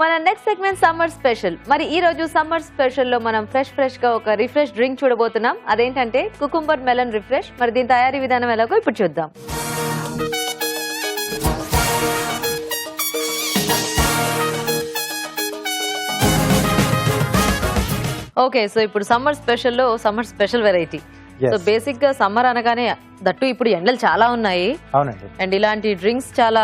మన next segment summer special. మరి ఈ రోజు సమ్మర్ స్పెషల్ లో మనం ఫ్రెష్ గా ఒక రిఫ్రెష్ డ్రింక్ చూడబోతున్నాం. అదేంటంటే కుకుంబర్ మెలన్ రిఫ్రెష్. మరి దీని తయారీ విధానం ఎలాగో ఇప్పుడు చూద్దాం. ఓకే, సో ఇప్పుడు summer special variety. So basic గా సమ్మర్ అనగానే దట్టు ఇప్పుడు ఎండలు చాలా ఉన్నాయి. అవునండి. అండ్ ఇలాంటి డ్రింక్స్ చాలా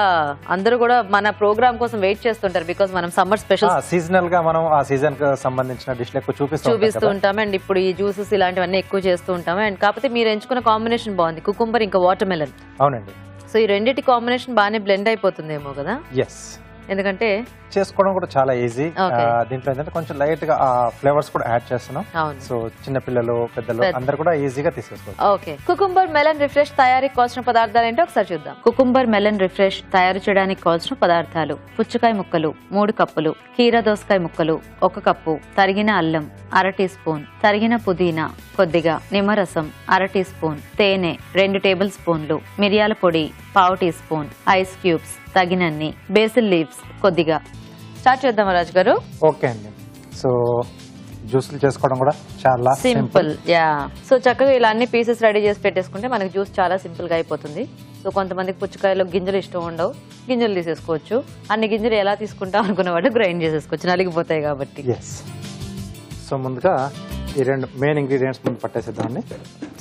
అందరూ కూడా మన ప్రోగ్రామ్ కోసం వెయిట్ చేస్తుంటారు. బికాస్ మనం సమ్మర్ స్పెషల్ సీజనల్ గా మనం ఆ సీజన్ కి సంబంధించిన డిష్ ఎక్కువ చూపిస్తూ ఉంటాం. అండ్ ఇప్పుడు ఈ జ్యూసెస్ ఇలాంటివన్నీ ఎక్కువ చేస్తూ ఉంటాం. అండ్ కాకపోతే మీరు ఎంచుకున్న కాంబినేషన్ బాగుంది, కుకుంబర్ ఇంకా వాటర్ మెలన్. అవునండి. సో ఈ రెండింటి కాంబినేషన్ బాగానే బ్లెండ్ అయిపోతుందేమో కదా. ఎస్, ఎందుకంటే చేసుకోవడం కూడా చాలా ఈజీ. దీంట్లో ఏంటంటే కొంచెం లైట్ గా ఆ ఫ్లేవర్స్ కూడా యాడ్ చేస్తున్నాం. సో చిన్న పిల్లలు పెద్దలు అందరు కూడా ఈజీగా తీసేసుకోవచ్చు. ఓకే, కుకుంబర్ మెలన్ రిఫ్రెష్ తయారీకి కావాల్సిన పదార్థాలు ఏంటో ఒకసారి చూద్దాం. కుకుంబర్ మెలన్ రిఫ్రెష్ తయారు చేయడానికి కావాల్సిన పదార్థాలు: పుచ్చకాయ ముక్కలు 3 కప్పులు, కీరా దోసకాయ ముక్కలు 1 కప్పు, తరిగిన అల్లం 1/2 టీ స్పూన్, తరిగిన పుదీనా కొద్దిగా, నిమ్మరసం 1/2 టీ స్పూన్, తేనె 2 టేబుల్ స్పూన్లు, మిరియాల పొడి 1/2 టీ స్పూన్, ఐస్ క్యూబ్స్ తగినన్ని, బేసిల్ లీవ్స్ కొద్దిగా. స్టార్ట్ చేద్దామా రాజు గారు? ఓకే అండి. సో జ్యూస్లు చేసుకోవడం కూడా చాలా సింపుల్. యా, సో చక్కగా ఇలా అన్ని పీసెస్ రెడీ చేసి పెట్టేసుకుంటే మనకి జ్యూస్ చాలా సింపుల్ గా అయిపోతుంది. సో కొంతమందికి పుచ్చకాయలో గింజలు ఇష్టం ఉండవు, గింజలు తీసేసుకోవచ్చు. అన్ని గింజలు ఎలా తీసుకుంటాం అనుకున్న వాటి గ్రైండ్ చేసేసుకోవచ్చు, నలిగిపోతాయి కాబట్టి. సో ముందుగా ఈ 2 మెయిన్ ఇంగ్రీడియంట్స్ ముందు పట్టేసేద్దామండి.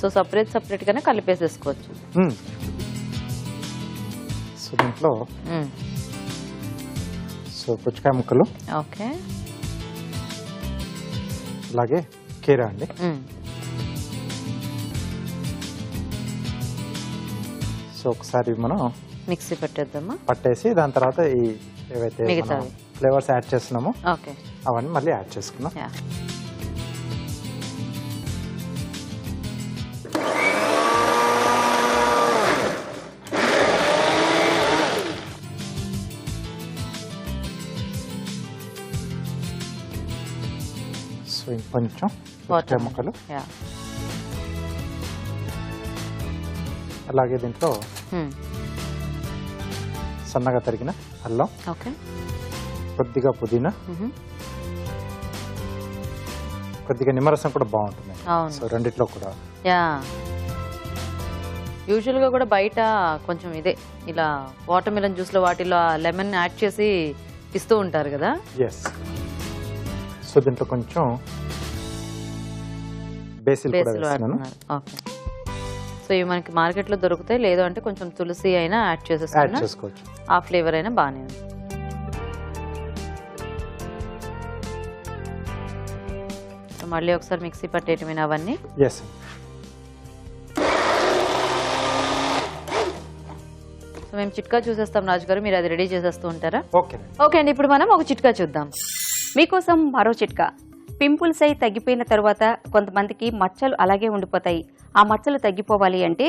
సో సపరేట్ గానే కలిపేసేసుకోవచ్చు. సో దీంట్లో సో పుచ్చకాయ ముక్కలు, ఓకే, అలాగే కీరా అండి. సో ఒకసారి మనం మిక్సీ పట్టేద్దామా? పట్టేసి దాని తర్వాత ఈ ఏవైతే ఫ్లేవర్స్ యాడ్ చేస్తున్నామో అవన్నీ మళ్ళీ యాడ్ చేసుకున్నాం. సో ఇంకొంచెం పుచ్చకాయ ముక్కలు, అలాగే దీంట్లో సన్నగా తరిగిన అల్లం, కొద్దిగా పుదీనా, కొద్దిగా నిమ్మరసం కూడా బాగుంటుంది. సో రెండిట్లో కూడా యూజువల్ గా కూడా బయట కొంచెం ఇదే ఇలా వాటర్ మిలన్ జ్యూస్ లో వాటిలో లెమన్ యాడ్ చేసి ఇస్తూ ఉంటారు కదా. ఎస్. సో దీంట్లో కొంచెం బేసిల్ కూడా వేస్తున్నాను. ఓకే, సో ఇవి మనకి మార్కెట్ లో దొరుకుతాయి. లేదు అంటే కొంచెం తులసి అయినా యాడ్ చేసుకోవచ్చు, ఆ ఫ్లేవర్ అయినా బాగానే ఉంది. మళ్ళీ ఒకసారి మిక్సీ పట్టేయటమేనా అవన్నీ? ఎస్. సో మేము చిట్కా చూసేస్తాం రాజు గారు, మీరు అది రెడీ చేసేస్తూ ఉంటారా? ఓకే అండి. ఇప్పుడు మనం ఒక చిట్కా చూద్దాం. మీకోసం మరో చిట్కా. పింపుల్స్ అయి తగ్గిపోయిన తర్వాత కొంతమందికి మచ్చలు అలాగే ఉండిపోతాయి. ఆ మచ్చలు తగ్గిపోవాలి అంటే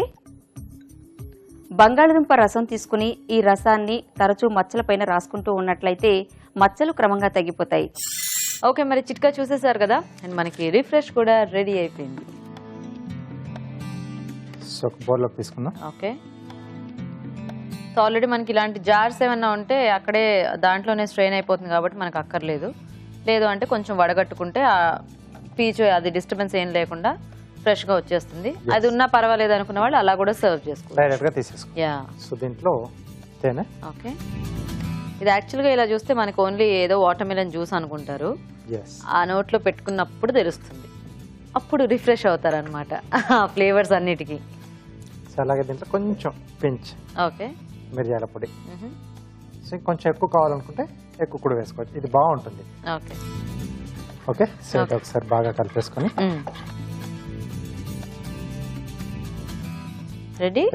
బంగాళదుంప రసం తీసుకుని ఈ రసాన్ని తరచూ మచ్చలపైన రాసుకుంటూ ఉన్నట్లయితే మచ్చలు క్రమంగా తగ్గిపోతాయి. ఓకే, మరి చిట్కా చూసేసారు కదా, అండ్ మనకి రిఫ్రెష్ కూడా రెడీ అయిపోయింది. సో బౌల్లో తీసుకుందాం. ఓకే, సో ఆల్రెడీ మనకి ఇలాంటి జార్స్ ఏమన్నా ఉంటే అక్కడే దాంట్లోనే స్ట్రెయిన్ అయిపోతుంది కాబట్టి మనకు అక్కర్లేదు. లేదు అంటే కొంచెం వడగట్టుకుంటే ఆ పీచు అది డిస్టర్బెన్స్ ఏం లేకుండా ఫ్రెష్ గా వచ్చేస్తుంది. అది ఉన్నా పర్వాలేదు అనుకున్న వాళ్ళు అలా కూడా సర్వ్ చేసుకోవచ్చు, డైరెక్ట్ గా తీసేసుకోవచ్చు. సో దీంట్లో తేనె. ఓకే, ఇది యాక్చువల్గా ఇలా చూస్తే మనకి ఓన్లీ ఏదో వాటర్ మిలన్ జ్యూస్ అనుకుంటారు. ఆ నోట్లో పెట్టుకున్నప్పుడు తెలుస్తుంది, అప్పుడు రిఫ్రెష్ అవుతారు అనమాట ఫ్లేవర్స్ అన్నిటికీ. సో అలాగే దీంట్లో కొంచెం పించ్ ఓకే మిరియాల పొడి. సో కొంచెం ఎక్కువ కావాలనుకుంటే ఎక్కువ కూడా వేసుకోవచ్చు, ఇది బాగుంటుంది. ఓకే ఓకే, సో ఒకసారి బాగా కలిపేసుకొని రెడీ.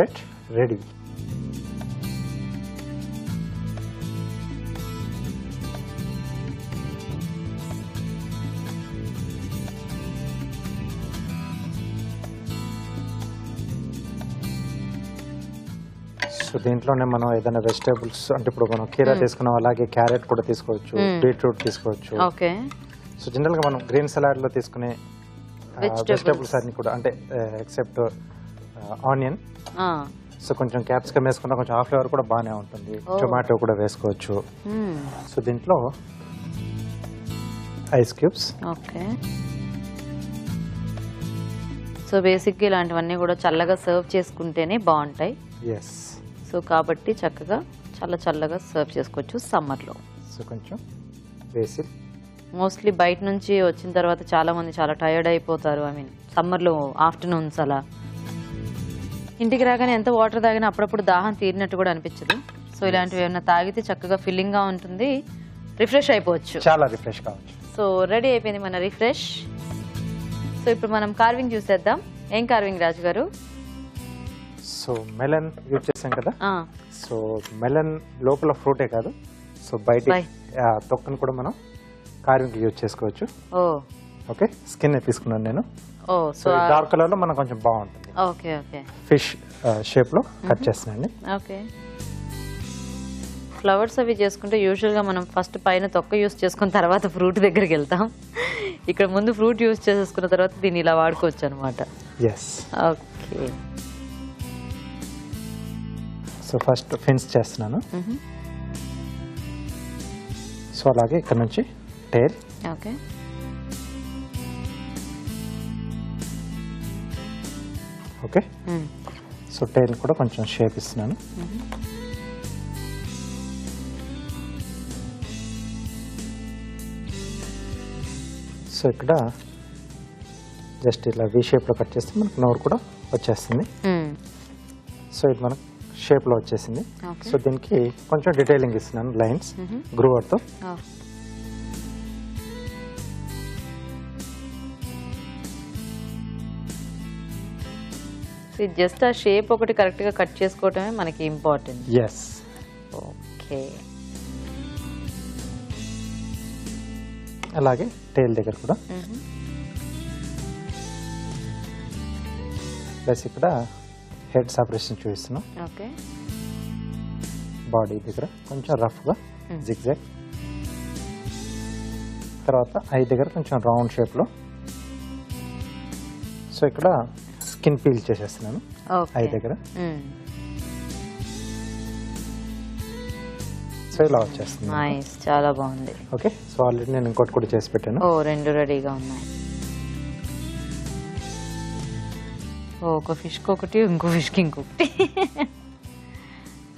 సో దీంట్లోనే మనం ఏదైనా వెజిటేబుల్స్ అంటే ఇప్పుడు మనం కీరా తీసుకున్నాం, అలాగే క్యారెట్ కూడా తీసుకోవచ్చు, బీట్రూట్ తీసుకోవచ్చు. ఓకే, సో జనరల్ గా మనం గ్రీన్ సలాడ్ లో తీసుకునే వెజిటేబుల్స్ అన్ని కూడా అంటే ఎక్సెప్ట్ ఆనియన్. సో కొంచెం క్యాప్సికమ్ వేసుకున్నా కొంచెం ఆ ఫ్లేవర్ కూడా బాగానే ఉంటుంది. టొమాటో కూడా వేసుకోవచ్చు. సో దీంట్లో ఐస్ క్యూబ్స్. ఓకే. సో బేసిక్గా ఇలాంటివన్నీ కూడా చల్లగా సర్వ్ చేసుకుంటేనే బాగుంటాయి. ఎస్. సో కాబట్టి చక్కగా చల్లగా సర్వ్ చేసుకోవచ్చు సమ్మర్లో. సో కొంచెం బేసిల్. మోస్ట్లీ బయట నుంచి వచ్చిన తర్వాత చాలా మంది చాలా టైర్డ్ అయిపోతారు. ఐ మీన్ సమ్మర్లో ఆఫ్టర్నూన్స్ అలా ఇంటికి రాగానే ఎంత వాటర్ తాగినా అప్పుడప్పుడు దాహం తీరినట్టు కూడా అనిపించదు. సో ఇలాంటివి ఏమైనా తాగితే చక్కగా ఫిల్లింగ్గా ఉంటుంది, రిఫ్రెష్ అయిపోవచ్చు, చాలా రిఫ్రెష్ కావచ్చు. సో రెడీ అయిపోయింది మన రిఫ్రెష్. సో ఇప్పుడు మనం కార్వింగ్ చూసేద్దాం. ఏం కార్వింగ్ రాజు గారు? సో మెలన్ యూజ్ చేసాం కదా. సో మెలన్ లోపల ఫ్రూటే కాదు, సో బయట తొక్కను కూడా మనం కార్వింగ్ యూజ్ చేసుకోవచ్చు. ఓకే. స్కిన్ తీసుకున్నాను నేను. సో డార్క్ కలర్ లో మనకు కొంచెం బాగుంటుంది. Okay okay. ఫిష్ షేప్ లో కట్ చేస్తున్నాండి. ఓకే. ఫ్లవర్స్ అవి చేసుకుంటే యూజువల్గా మనం ఫస్ట్ పైన తొక్క యూజ్ చేసుకున్న తర్వాత ఫ్రూట్ దగ్గరికి వెళ్తాం. ఇక్కడ ముందు ఫ్రూట్ యూజ్ చేసేసుకున్న తర్వాత దీన్ని ఇలా వాడుకోవచ్చు అనమాట. Yes. Okay. So first fins చేస్తున్నాను. సో అలాగే ఇక్కడ నుంచి tail. Okay. Okay. So tail కూడా కొంచెం షేప్ ఇస్తున్నాను. సో ఇక్కడ జస్ట్ ఇలా వి షేప్లో కట్ చేస్తే మనకు నోరు కూడా వచ్చేస్తుంది. సో ఇది మనకు షేప్లో వచ్చేసింది. సో దీనికి కొంచెం డీటెయిలింగ్ ఇస్తున్నాను లైన్స్ గ్రూవర్తో. జస్ట్ ఆ షేప్ ఒకటి కరెక్ట్గా కట్ చేసుకోవటమే మనకి ఇంపార్టెంట్. ఎస్. ఓకే. అలాగే టైల్ దగ్గర కూడా ప్లస్ ఇక్కడ హెడ్ సపరేషన్ చూపిస్తున్నాం. ఓకే. బాడీ దగ్గర కొంచెం రఫ్గా జిగ్జాగ్, తర్వాత ఐ దగ్గర కొంచెం రౌండ్ షేప్లో. సో ఇక్కడ స్కిన్ పీల్ చేసేస్తున్నాను ఐ దగ్గర. సో ఇలా వచ్చేస్తుంది. నైస్, చాలా బాగుంది. ఓకే. సో ఆల్రెడీ నేను ఇంకోటి కూడా చేసి పెట్టాను. రెండు రెడీగా ఉన్నాయి. ఒక ఫిష్కి ఒకటి, ఇంకో ఫిష్కి ఇంకొకటి.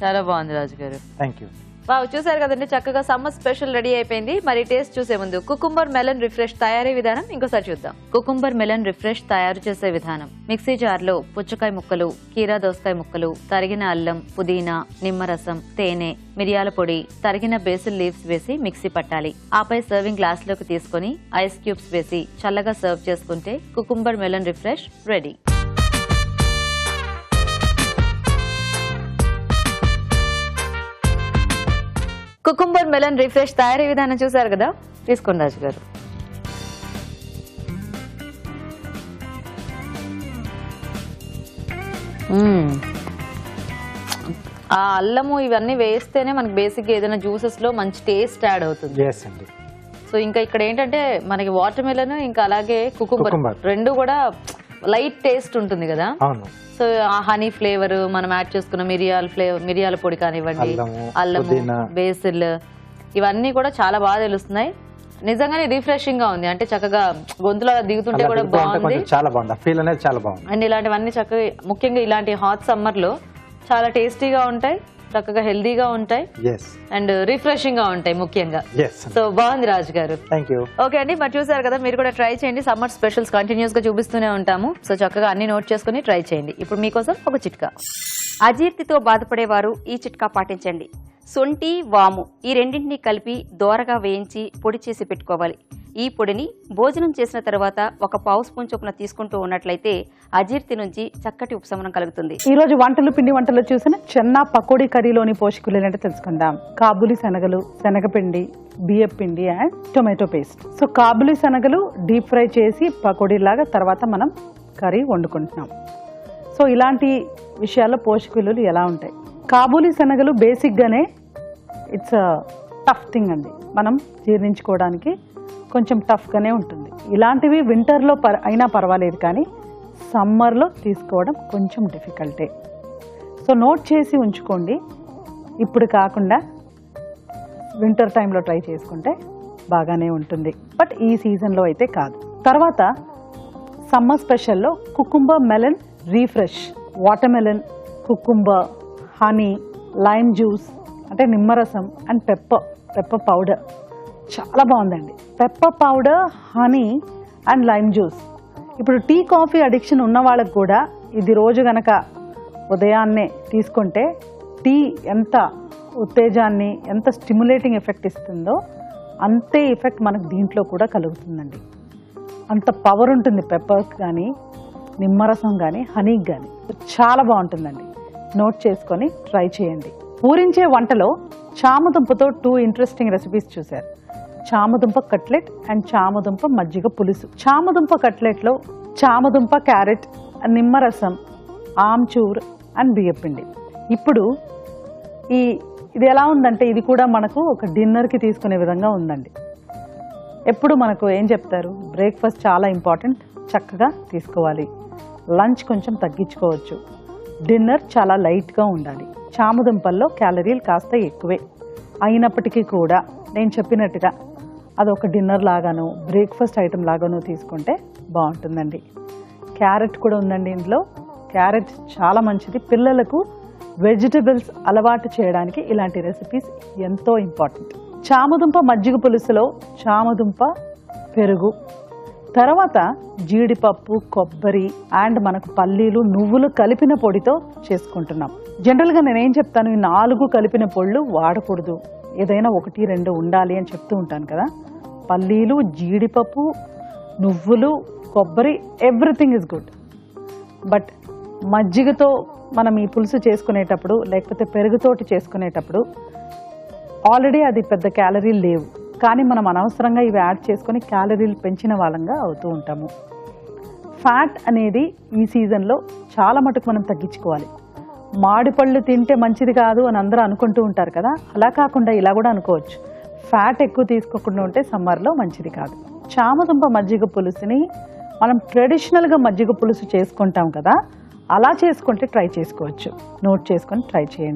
చాలా బాగుంది రాజు గారు. Thank you. వావ్, చూసారు కదండి, చక్కగా సమ్మర్ స్పెషల్ రెడీ అయిపోయింది. మరి టేస్ట్ చూసే ముందు కుకుంబర్ మెలన్ రిఫ్రెష్ తయారీ విధానం ఇంకోసారి చూద్దాం. కుకుంబర్ మెలన్ రిఫ్రెష్ తయారు చేసే విధానం: మిక్సీ జార్లో పుచ్చకాయ ముక్కలు, కీరా దోసకాయ ముక్కలు, తరిగిన అల్లం, పుదీనా, నిమ్మరసం, తేనె, మిరియాల పొడి, తరిగిన బేసిల్ లీవ్స్ వేసి మిక్సీ పట్టాలి. ఆపై సర్వింగ్ గ్లాస్ లోకి తీసుకుని ఐస్ క్యూబ్స్ వేసి చల్లగా సర్వ్ చేసుకుంటే cucumber melon refresh ready. Cucumber melon refresh తయారీ విధానం చూసారు కదా. తీసుకోండి రాజు గారు. ఆ అల్లము ఇవన్నీ వేస్తేనే మనకి బేసిక్గా ఏదైనా జ్యూసెస్ లో మంచి టేస్ట్ యాడ్ అవుతుంది. సో ఇంకా ఇక్కడ ఏంటంటే మనకి వాటర్ మెలన్ ఇంకా అలాగే కుకుంబర్ రెండు కూడా లైట్ టేస్ట్ ఉంటుంది కదా. సో ఆ హనీ ఫ్లేవర్ మనం యాడ్ చేసుకున్న మిరియాల పొడి కానివ్వండి, అల్లము, బేసిల్, ఇవన్నీ కూడా చాలా బాగా తెలుస్తున్నాయి. నిజంగానే రిఫ్రెషింగ్ గా ఉంది. అంటే చక్కగా గొంతులో దిగుతుంటే కూడా బాగుంది, చాలా బాగుంది. ఫీల్ అనేది చాలా బాగుంది. అండ్ ఇలాంటివన్నీ చక్కగా ముఖ్యంగా ఇలాంటి హాట్ సమ్మర్ లో చాలా టేస్టీగా ఉంటాయి, చక్కగా హెల్దీగా ఉంటాయి అండ్ రిఫ్రెషింగ్ గా ఉంటాయి ముఖ్యంగా. సో బాగుంది రాజు గారు. ఓకే అండి, మరి చూసారు కదా, మీరు కూడా ట్రై చేయండి. సమ్మర్ స్పెషల్స్ కంటిన్యూస్ గా చూపిస్తూనే ఉంటాము. సో చక్కగా అన్ని నోట్ చేసుకుని ట్రై చేయండి. ఇప్పుడు మీకోసం ఒక చిట్కా. అజీర్తితో బాధపడేవారు ఈ చిట్కా పాటించండి. సొంటి, వాము ఈ రెండింటినీ కలిపి దోరగా వేయించి పొడి చేసి పెట్టుకోవాలి. ఈ పొడిని భోజనం చేసిన తర్వాత 1 పావు స్పూన్ చొప్పున తీసుకుంటూ ఉన్నట్లయితే అజీర్తి నుంచి చక్కటి ఉపశమనం కలుగుతుంది. ఈ రోజు పిండి వంటలు చూసిన చెన్నా పకోడీ కర్రీలోని పోషకులు ఏంటంటే తెలుసుకుందాం. కాబూలి శనగలు, శనగపిండి, బియ్యం పిండి అండ్ టొమాటో పేస్ట్. సో కాబూలి శనగలు డీప్ ఫ్రై చేసి పకోడీ లాగా తర్వాత మనం కర్రీ వండుకుంటున్నాం. సో ఇలాంటి విషయాల్లో పోషక విలువలు ఎలా ఉంటాయి? కాబూలి శనగలు బేసిక్గానే ఇట్స్ టఫ్ థింగ్ అండి. మనం జీర్ణించుకోవడానికి కొంచెం టఫ్గానే ఉంటుంది. ఇలాంటివి వింటర్లో అయినా పర్వాలేదు, కానీ సమ్మర్లో తీసుకోవడం కొంచెం డిఫికల్టే. సో నోట్ చేసి ఉంచుకోండి. ఇప్పుడు కాకుండా వింటర్ టైంలో ట్రై చేసుకుంటే బాగానే ఉంటుంది, బట్ ఈ సీజన్లో అయితే కాదు. తర్వాత సమ్మర్ స్పెషల్లో cucumber melon refresh, watermelon, cucumber, honey, lime juice అంటే నిమ్మరసం అండ్ పెప్పర్ పౌడర్ చాలా బాగుందండి. Pepper powder, honey and lime juice. ఇప్పుడు టీ కాఫీ అడిక్షన్ ఉన్న వాళ్ళకు కూడా ఇది రోజు గనక ఉదయాన్నే తీసుకుంటే టీ ఎంత ఉత్తేజాన్ని, ఎంత స్టిమ్యులేటింగ్ ఎఫెక్ట్ ఇస్తుందో అంతే ఎఫెక్ట్ మనకు దీంట్లో కూడా కలుగుతుందండి. అంత పవర్ ఉంటుంది పెప్పర్కి కానీ, నిమ్మరసం కానీ, హనీకి కానీ. చాలా బాగుంటుందండి. నోట్ చేసుకొని ట్రై చేయండి. ఊరించే వంటలో చామదుంపతో 2 ఇంట్రెస్టింగ్ రెసిపీస్ చూశారు. చామదుంప కట్లెట్ అండ్ చామదుంప మజ్జిగ పులుసు. చామదుంప కట్లెట్లో చామదుంప, క్యారెట్, నిమ్మరసం, ఆమ్చూర్ అండ్ బియ్యపిండి. ఇప్పుడు ఇది ఎలా ఉందంటే ఇది కూడా మనకు ఒక డిన్నర్కి తీసుకునే విధంగా ఉందండి. ఎప్పుడు మనకు ఏం చెప్తారు, బ్రేక్ఫాస్ట్ చాలా ఇంపార్టెంట్, చక్కగా తీసుకోవాలి. లంచ్ కొంచెం తగ్గించుకోవచ్చు. డిన్నర్ చాలా లైట్గా ఉండాలి. చామదుంపల్లో క్యాలరీలు కాస్త ఎక్కువే అయినప్పటికీ కూడా నేను చెప్పినట్టుగా అదొక డిన్నర్ లాగాను, బ్రేక్ఫాస్ట్ ఐటెం లాగాను తీసుకుంటే బాగుంటుందండి. క్యారెట్ కూడా ఉందండి ఇందులో. క్యారెట్ చాలా మంచిది. పిల్లలకు వెజిటబుల్స్ అలవాటు చేయడానికి ఇలాంటి రెసిపీస్ ఎంతో ఇంపార్టెంట్. చామదుంప మజ్జిగ పులుసులో చామదుంప, పెరుగు, తర్వాత జీడిపప్పు, కొబ్బరి అండ్ మనకు పల్లీలు, నువ్వులు కలిపిన పొడితో చేసుకుంటున్నాం. జనరల్గా నేనేం చెప్తాను, ఈ 4 కలిపిన పొళ్ళు వాడకూడదు, ఏదైనా 1, 2 ఉండాలి అని చెప్తూ ఉంటాను కదా. పల్లీలు, జీడిపప్పు, నువ్వులు, కొబ్బరి, ఎవ్రీథింగ్ ఇస్ గుడ్. బట్ మజ్జిగతో మనం ఈ పులుసు చేసుకునేటప్పుడు లేకపోతే పెరుగుతోటి చేసుకునేటప్పుడు ఆల్రెడీ అది పెద్ద క్యాలరీలు లేవు, కానీ మనం అనవసరంగా ఇవి యాడ్ చేసుకొని క్యాలరీలు పెంచిన వాళ్ళంగా అవుతూ ఉంటాము. ఫ్యాట్ అనేది ఈ సీజన్లో చాలా మటుకు మనం తగ్గించుకోవాలి. మామిడిపళ్ళు తింటే మంచిది కాదు అని అందరూ అనుకుంటూ ఉంటారు కదా, అలా కాకుండా ఇలా కూడా అనుకోవచ్చు. ఫ్యాట్ ఎక్కువ తీసుకోకుండా ఉంటే సమ్మర్లో మంచిది కాదు. చామదుంప మజ్జిగ పులుసుని మనం ట్రెడిషనల్గా మజ్జిగ పులుసు చేసుకుంటాం కదా, అలా చేసుకుంటే ట్రై చేసుకోవచ్చు. నోట్ చేసుకొని ట్రై చేయండి.